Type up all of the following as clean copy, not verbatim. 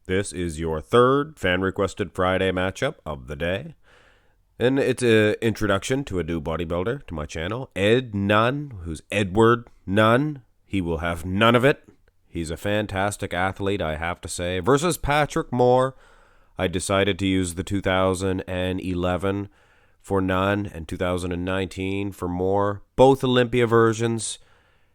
This is your third fan-requested Friday matchup of the day. And it's an introduction to a new bodybuilder to my channel, Ed Nunn, who's Edward Nunn. He will have none of it. He's a fantastic athlete, I have to say. Versus Patrick Moore. I decided to use the 2011 for Nunn and 2019 for Moore. Both Olympia versions.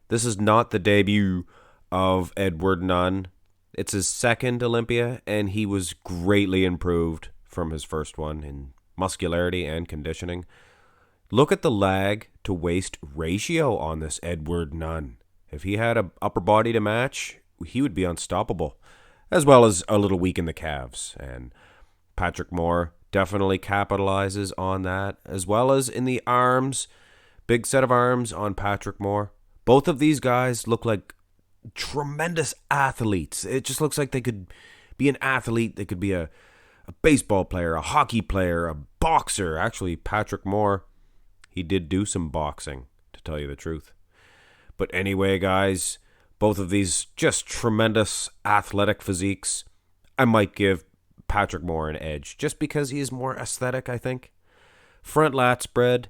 This is not the debut of Edward Nunn. It's his second Olympia, and he was greatly improved from his first one in muscularity and conditioning. Look at the lag to waist ratio on this Edward Nunn. If he had an upper body to match, he would be unstoppable, as well as a little weak in the calves. And Patrick Moore definitely capitalizes on that, as well as in the arms. Big set of arms on Patrick Moore. Both of these guys look like tremendous athletes. It just looks like they could be an athlete. They could be a baseball player, a hockey player, a boxer. Actually, Patrick Moore, he did do some boxing, to tell you the truth. But anyway, guys, both of these just tremendous athletic physiques. I might give Patrick Moore an edge, just because he is more aesthetic, I think. Front lat spread.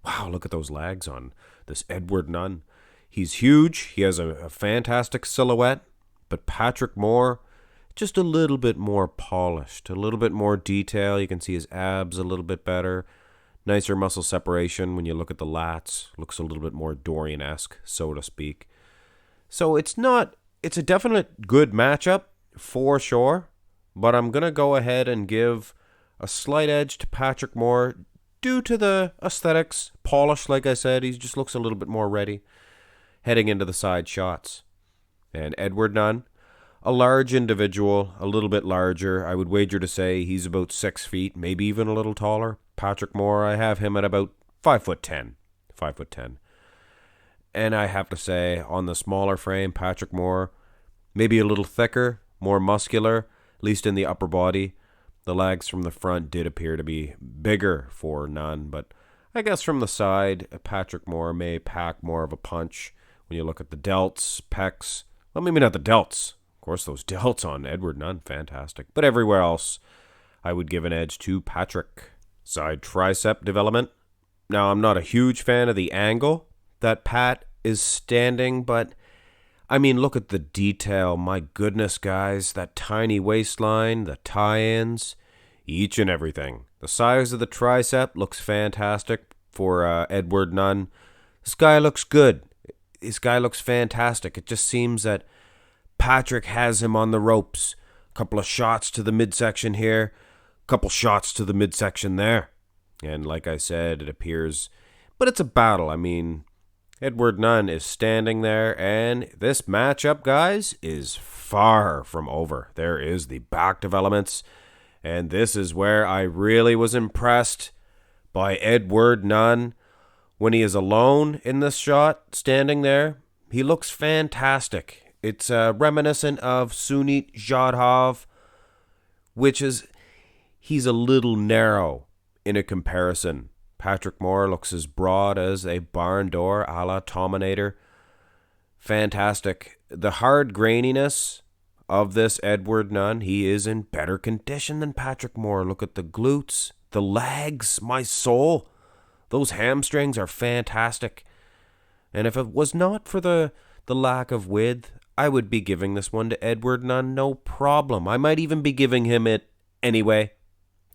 Wow, look at those legs on this Edward Nunn. He's huge. He has a fantastic silhouette. But Patrick Moore, just a little bit more polished, a little bit more detail. You can see his abs a little bit better. Nicer muscle separation when you look at the lats. Looks a little bit more Dorian-esque, so to speak. So it's a definite good matchup for sure. But I'm going to go ahead and give a slight edge to Patrick Moore due to the aesthetics. Polished, like I said. He just looks a little bit more ready heading into the side shots. And Edward Nunn, a large individual, a little bit larger. I would wager to say he's about 6 feet, maybe even a little taller. Patrick Moore, I have him at about 5'10". 5'10". And I have to say, on the smaller frame, Patrick Moore, maybe a little thicker, more muscular, at least in the upper body. The legs from the front did appear to be bigger for Nunn, but I guess from the side, Patrick Moore may pack more of a punch. When you look at the delts, pecs, well, maybe not the delts. Of course, those delts on Edward Nunn, fantastic. But everywhere else, I would give an edge to Patrick. Side tricep development. Now, I'm not a huge fan of the angle that Pat is standing, but, I mean, look at the detail. My goodness, guys, that tiny waistline, the tie-ins, each and everything. The size of the tricep looks fantastic for Edward Nunn. This guy looks good. This guy looks fantastic. It just seems that Patrick has him on the ropes. A couple of shots to the midsection here. A couple shots to the midsection there. And like I said, it appears... But it's a battle. I mean, Edward Nunn is standing there. And this matchup, guys, is far from over. There is the back developments. And this is where I really was impressed by Edward Nunn. When he is alone in this shot, standing there, he looks fantastic. It's reminiscent of Sunit Jadhav, which is, he's a little narrow in a comparison. Patrick Moore looks as broad as a barn door a la Tominator. Fantastic. The hard graininess of this Edward Nunn, he is in better condition than Patrick Moore. Look at the glutes, the legs, my soul. Those hamstrings are fantastic. And if it was not for the lack of width, I would be giving this one to Edward Nunn, no problem. I might even be giving him it anyway,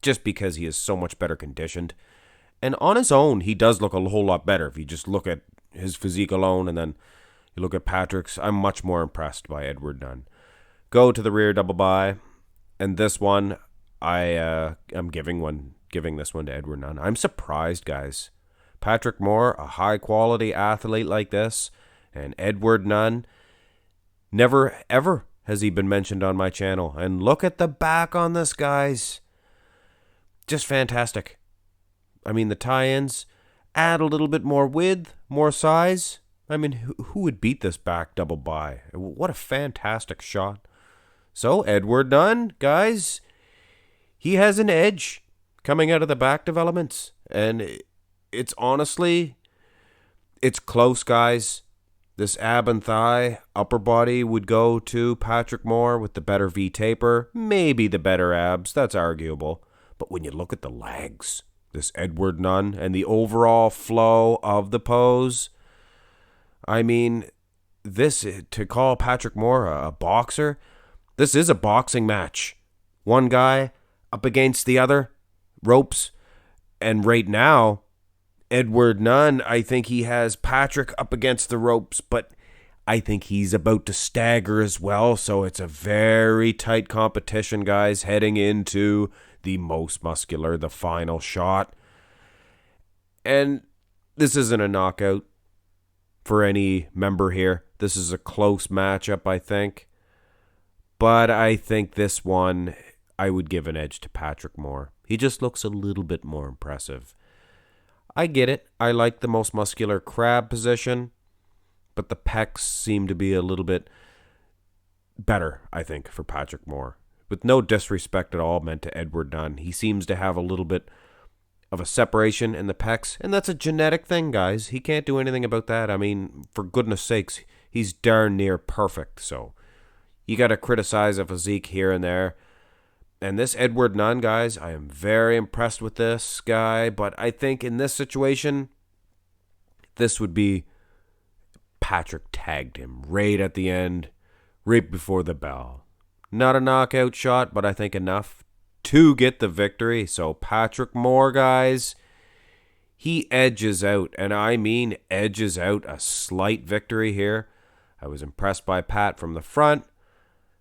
just because he is so much better conditioned. And on his own, he does look a whole lot better. If you just look at his physique alone and then you look at Patrick's, I'm much more impressed by Edward Nunn. Go to the rear double by. And this one, I'm giving this one to Edward Nunn. I'm surprised, guys. Patrick Moore, a high-quality athlete like this, and Edward Nunn, never, ever has he been mentioned on my channel. And look at the back on this, guys. Just fantastic. I mean, the tie-ins add a little bit more width, more size. I mean, who would beat this back double by? What a fantastic shot. So, Edward Nunn, guys, he has an edge coming out of the back developments. And it's honestly, it's close, guys. this ab and thigh upper body would go to Patrick Moore with the better V taper, maybe the better abs, that's arguable. But when you look at the legs, this Edward Nunn, and the overall flow of the pose, I mean, this, to call Patrick Moore a boxer, this is a boxing match. One guy up against the other, ropes, and right now, Edward Nunn, I think he has Patrick up against the ropes, but I think he's about to stagger as well, so it's a very tight competition, guys, heading into the most muscular, the final shot. And this isn't a knockout for any member here. This is a close matchup, I think. But I think this one, I would give an edge to Patrick Moore. He just looks a little bit more impressive. I get it. I like the most muscular crab position, but the pecs seem to be a little bit better, I think, for Patrick Moore. With no disrespect at all meant to Edward Nunn, he seems to have a little bit of a separation in the pecs, and that's a genetic thing, guys. He can't do anything about that. I mean, for goodness sakes, he's darn near perfect, so you got to criticize a physique here and there. And this Edward Nunn, guys, I am very impressed with this guy, but I think in this situation, this would be Patrick tagged him right at the end, right before the bell. Not a knockout shot, but I think enough to get the victory. So Patrick Moore, guys, he edges out, and I mean edges out, a slight victory here. I was impressed by Pat from the front,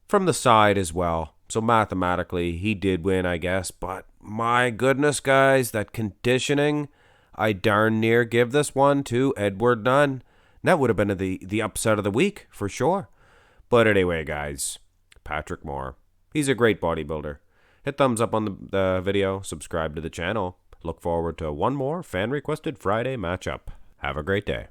from the side as well. So mathematically, he did win, I guess. But my goodness, guys, that conditioning, I darn near give this one to Edward Nunn. That would have been the upset of the week, for sure. But anyway, guys, Patrick Moore, he's a great bodybuilder. Hit thumbs up on the video, subscribe to the channel. Look forward to one more fan-requested Friday matchup. Have a great day.